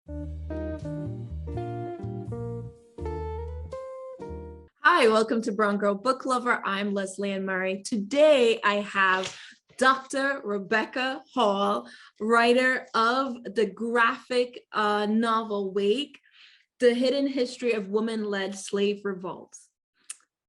Hi, welcome to Brown Girl Book Lover. I'm Leslie Ann Murray. Today I have Dr. Rebecca Hall, writer of the graphic novel Wake, The Hidden History of Women-Led Slave Revolts.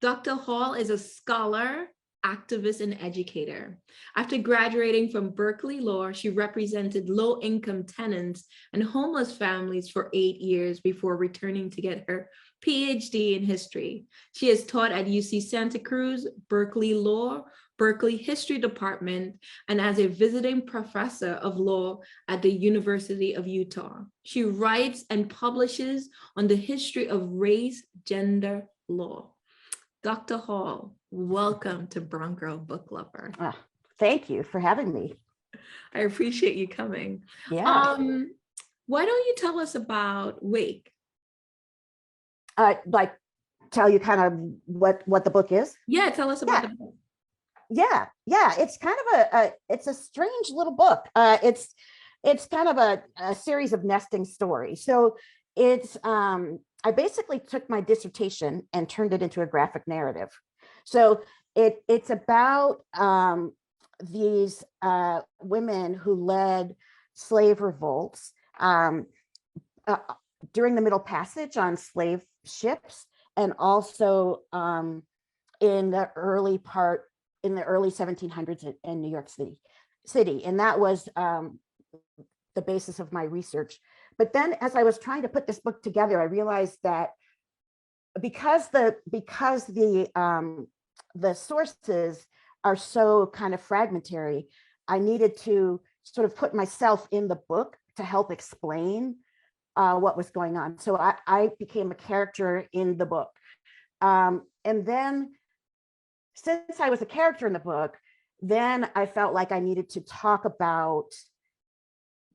Dr. Hall is a scholar, activist, and educator. After graduating from Berkeley Law, she represented low-income tenants and homeless families for 8 years before returning to get her PhD in history. She has taught at UC Santa Cruz, Berkeley Law, Berkeley History Department, and as a visiting professor of law at the University of Utah. She writes and publishes on the history of race, gender, law. Dr. Hall, welcome to Brown Girl Book Lover. Thank you for having me. I appreciate you coming. Yeah. Why don't you tell us about Wake? Like tell you kind of what the book is? Yeah, tell us about the book. Yeah. It's kind of it's a strange little book. It's kind of a series of nesting stories. So it's I basically took my dissertation and turned it into a graphic narrative. So it's about these women who led slave revolts during the Middle Passage on slave ships, and also in the early 1700s in New York City. And that was the basis of my research. But then as I was trying to put this book together, I realized that because the sources are so kind of fragmentary, I needed to sort of put myself in the book to help explain what was going on. So I became a character in the book. And then since I was a character in the book, then I felt like I needed to talk about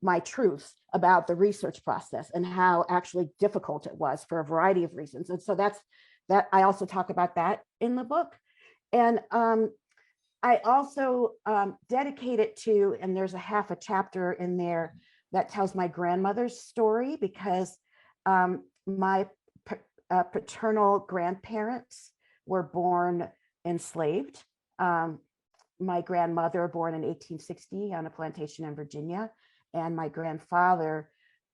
my truth about the research process and how actually difficult it was for a variety of reasons. And so that I also talk about that in the book. And I also dedicate it to, and there's a half a chapter in there that tells my grandmother's story, because my paternal grandparents were born enslaved. My grandmother born in 1860 on a plantation in Virginia, and my grandfather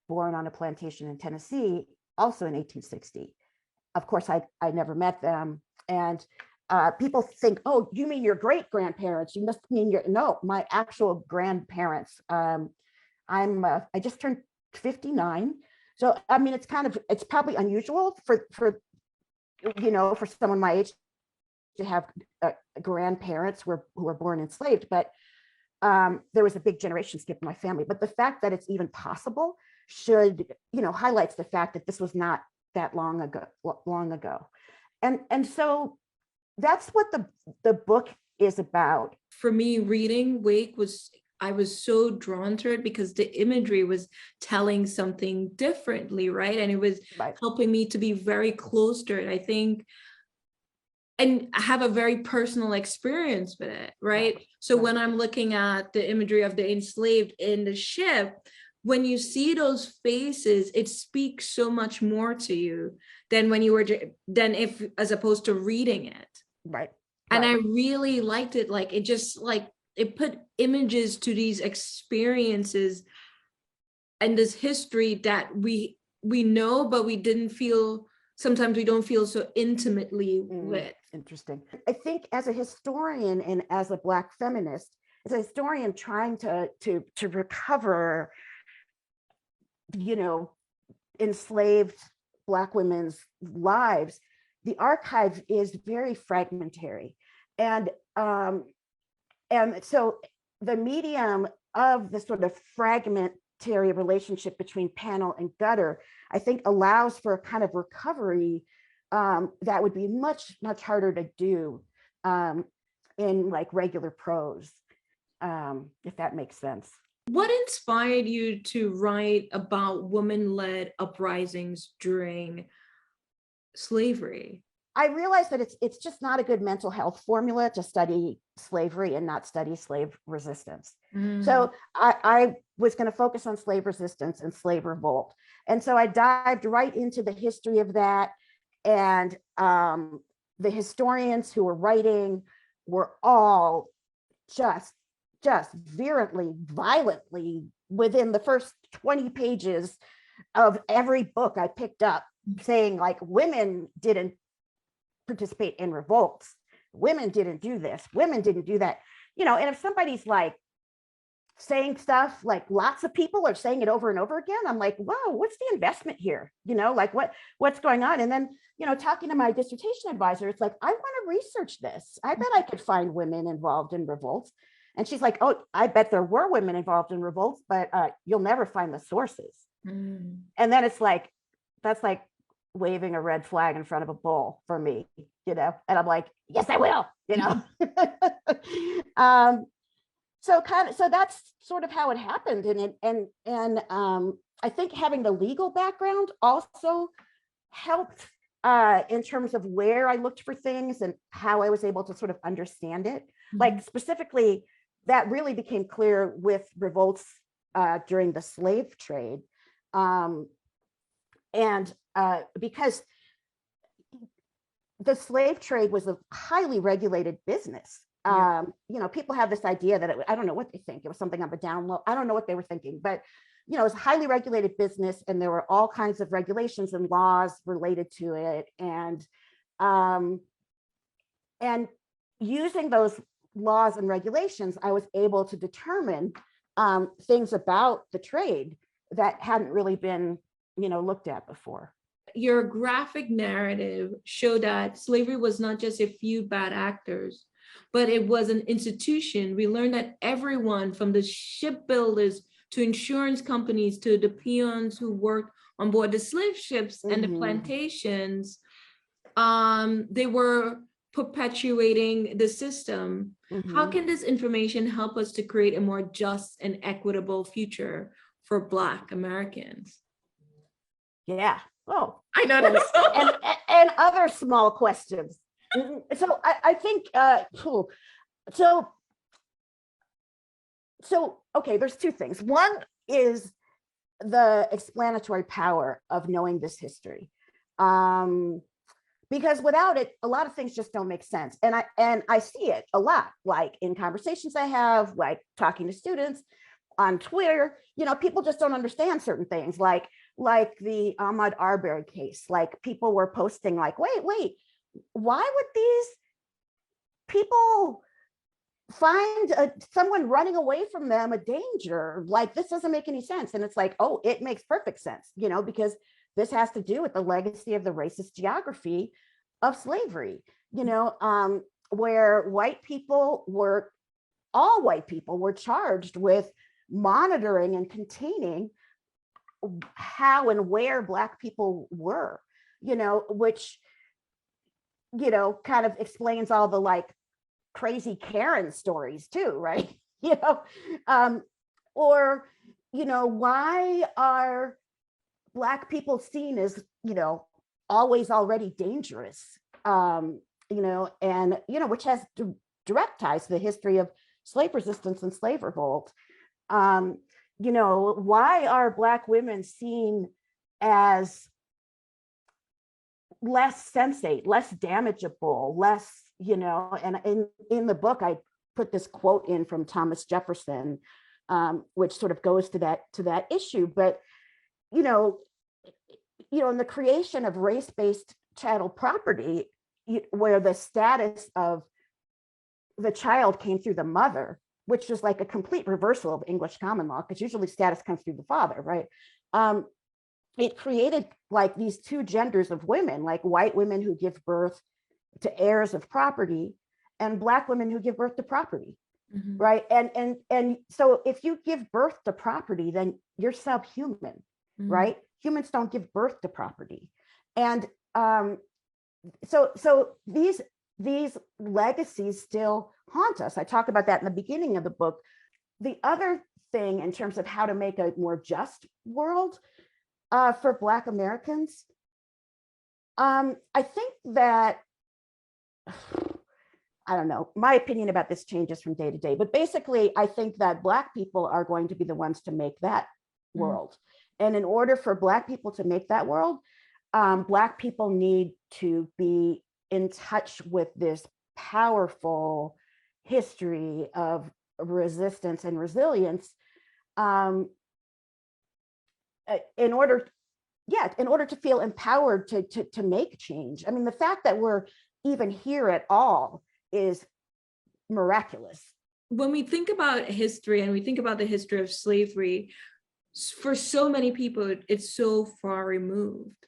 born on a plantation in Tennessee, also in 1860. Of course, I never met them. And people think, oh, you mean your great grandparents? You must mean no, my actual grandparents. I just turned 59. So, I mean, it's probably unusual for someone my age to have grandparents who were born enslaved, but there was a big generation skip in my family. But the fact that it's even possible should, highlights the fact that this was not that long ago. And so that's what the book is about. For me, reading Wake I was so drawn to it because the imagery was telling something differently, right? And it was helping me to be very close to it, I think, and have a very personal experience with it, right? So when I'm looking at the imagery of the enslaved in the ship, when you see those faces, it speaks so much more to you than as opposed to reading it. Right. And I really liked it. Like, it put images to these experiences and this history that we know, but sometimes we don't feel so intimately with. Interesting. I think as a historian and as a Black feminist, as a historian trying to recover, enslaved Black women's lives, the archive is very fragmentary. And so the medium of the sort of fragmentary relationship between panel and gutter, I think, allows for a kind of recovery that would be much, much harder to do in like regular prose, if that makes sense. What inspired you to write about women-led uprisings during slavery? I realized that it's just not a good mental health formula to study slavery and not study slave resistance. So I was going to focus on slave resistance and slave revolt. And so I dived right into the history of that. And the historians who were writing were all just virulently, violently, within the first 20 pages of every book I picked up, saying like, women didn't participate in revolts, women didn't do this, women didn't do that, and if somebody's like saying stuff like lots of people are saying it over and over again, I'm like, whoa, what's the investment here? Like what's going on? And then, talking to my dissertation advisor, it's like, I want to research this. I bet I could find women involved in revolts. And she's like, oh, I bet there were women involved in revolts, but you'll never find the sources. And then it's like, that's like waving a red flag in front of a bull for me, and I'm like, yes, I will, So that's sort of how it happened. And I think having the legal background also helped in terms of where I looked for things and how I was able to sort of understand it. Like specifically, that really became clear with revolts during the slave trade. Because the slave trade was a highly regulated business. People have this idea that I don't know what they think. It was something on the down low. I don't know what they were thinking, but it was a highly regulated business, and there were all kinds of regulations and laws related to it. And using those laws and regulations, I was able to determine things about the trade that hadn't really been, looked at before. Your graphic narrative showed that slavery was not just a few bad actors, but it was an institution. We learned that everyone from the shipbuilders to insurance companies to the peons who worked on board the slave ships and the plantations, they were perpetuating the system. How can this information help us to create a more just and equitable future for Black Americans? Yeah. Oh, I know that. And other small questions. So I think, so okay, there's two things. One is the explanatory power of knowing this history. Because without it, a lot of things just don't make sense. And I see it a lot, like in conversations I have, like talking to students on Twitter, people just don't understand certain things, like the Ahmaud Arbery case. Like people were posting like, wait, why would these people find someone running away from them a danger? Like, this doesn't make any sense. And it's like, oh, it makes perfect sense, because this has to do with the legacy of the racist geography of slavery, where all white people were charged with monitoring and containing how and where Black people were, which, kind of explains all the like crazy Karen stories too, right? Or, why are Black people seen as, always already dangerous, and, which has direct ties to the history of slave resistance and slave revolt. Why are Black women seen as less sensate, less damageable, less, and in the book, I put this quote in from Thomas Jefferson, which sort of goes to that issue. But, in the creation of race-based chattel property, where the status of the child came through the mother, which is like a complete reversal of English common law, because usually status comes through the father, right? It created like these two genders of women, like white women who give birth to heirs of property and Black women who give birth to property, right? And so if you give birth to property, then you're subhuman, right? Humans don't give birth to property. And so these legacies still haunt us. I talk about that in the beginning of the book. The other thing in terms of how to make a more just world for Black Americans, I think that I don't know, my opinion about this changes from day to day, but basically I think that Black people are going to be the ones to make that world. And in order for Black people to make that world, Black people need to be in touch with this powerful history of resistance and resilience, in order to feel empowered to make change. I mean, the fact that we're even here at all is miraculous. When we think about history and we think about the history of slavery, for so many people, it's so far removed,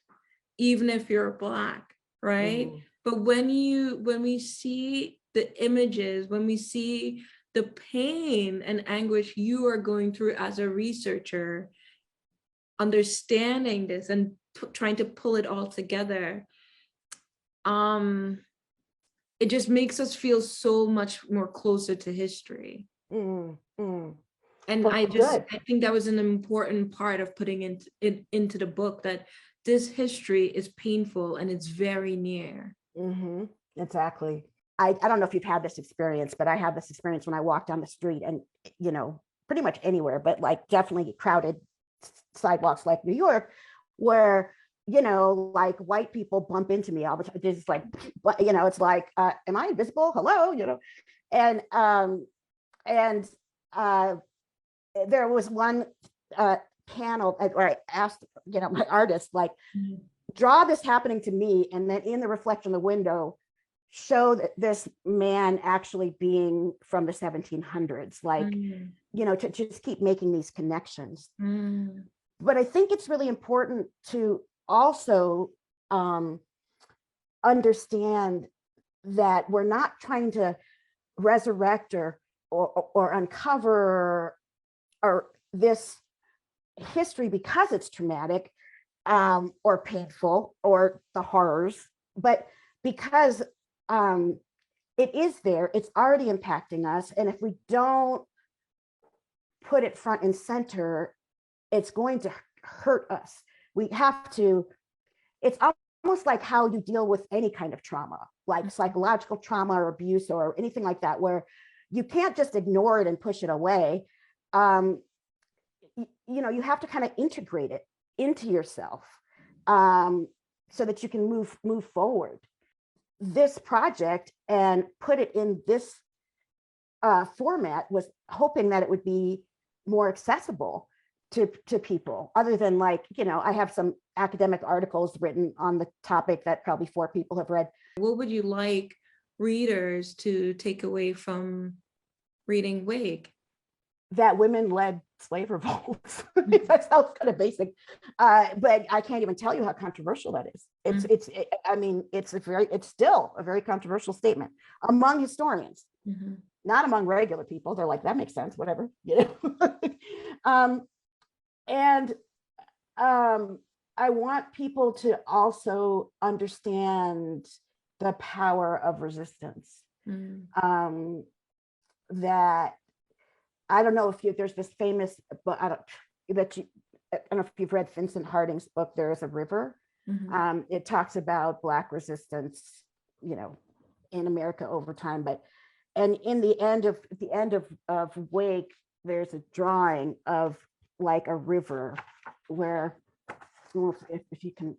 even if you're Black, right? But when we see the images, when we see the pain and anguish you are going through as a researcher, understanding this and trying to pull it all together, it just makes us feel so much more closer to history. And I think that was an important part of putting into the book, that this history is painful and it's very near. Exactly. I don't know if you've had this experience, but I had this experience when I walked down the street, and, you know, pretty much anywhere, but like definitely crowded sidewalks like New York, where, you know, like white people bump into me all the time. It's like, you know, it's like, am I invisible? Hello, you know? And there was one panel where I asked, you know, my artist, like, draw this happening to me, and then in the reflection of the window, show that this man actually being from the 1700s, like, you know, to just keep making these connections. But I think it's really important to also understand that we're not trying to resurrect or uncover or this history because it's traumatic or painful or the horrors, but because it is there, it's already impacting us. And if we don't put it front and center, it's going to hurt us. We have to, it's almost like how you deal with any kind of trauma, like psychological trauma or abuse or anything like that, where you can't just ignore it and push it away. You know, you have to kind of integrate it into yourself so that you can move forward. This project and put it in this format was hoping that it would be more accessible to people, other than, like, you know, I have some academic articles written on the topic that probably 4 people have read. What would you like readers to take away from reading Wake? That women led slave revolts. That sounds kind of basic, but I can't even tell you how controversial that is. I mean, it's still a very controversial statement among historians, not among regular people. They're like, that makes sense, whatever, you know. And I want people to also understand the power of resistance. That, I don't know if there's this famous, but I don't know if you've read Vincent Harding's book, There Is a River. It talks about Black resistance, you know, in America over time. And in the end of Wake, there's a drawing of like a river where, if you can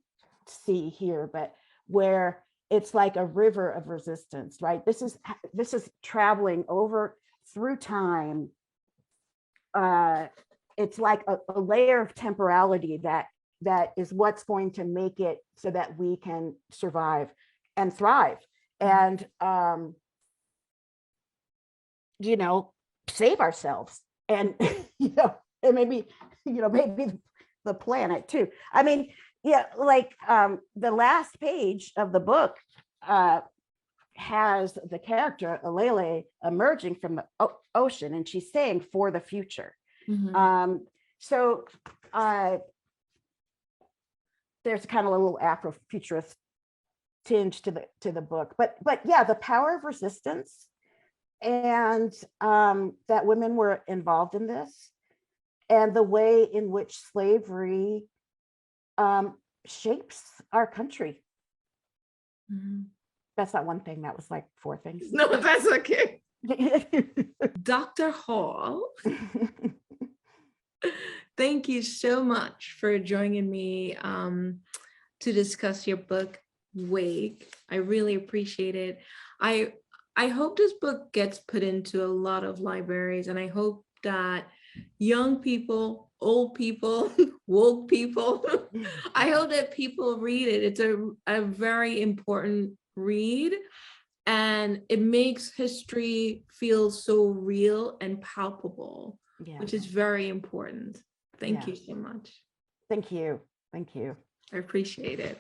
see here, but where it's like a river of resistance, right? This is traveling over through time. It's like a layer of temporality that is what's going to make it so that we can survive and thrive and you know, save ourselves and you know, and maybe the planet too. I mean, yeah, like the last page of the book has the character Alele emerging from the ocean, and she's saying, for the future. So there's kind of a little Afrofuturist tinge to the book, but yeah, the power of resistance, and that women were involved in this, and the way in which slavery shapes our country. that's not one thing. That was like 4 things. No, that's okay. Dr. Hall, thank you so much for joining me to discuss your book, Wake. I really appreciate it. I hope this book gets put into a lot of libraries, and I hope that young people, old people, woke people, I hope that people read it. It's a very important read, and it makes history feel so real and palpable, Yeah. which is very important. Thank Yeah. you so much. Thank you. Thank you. I appreciate it.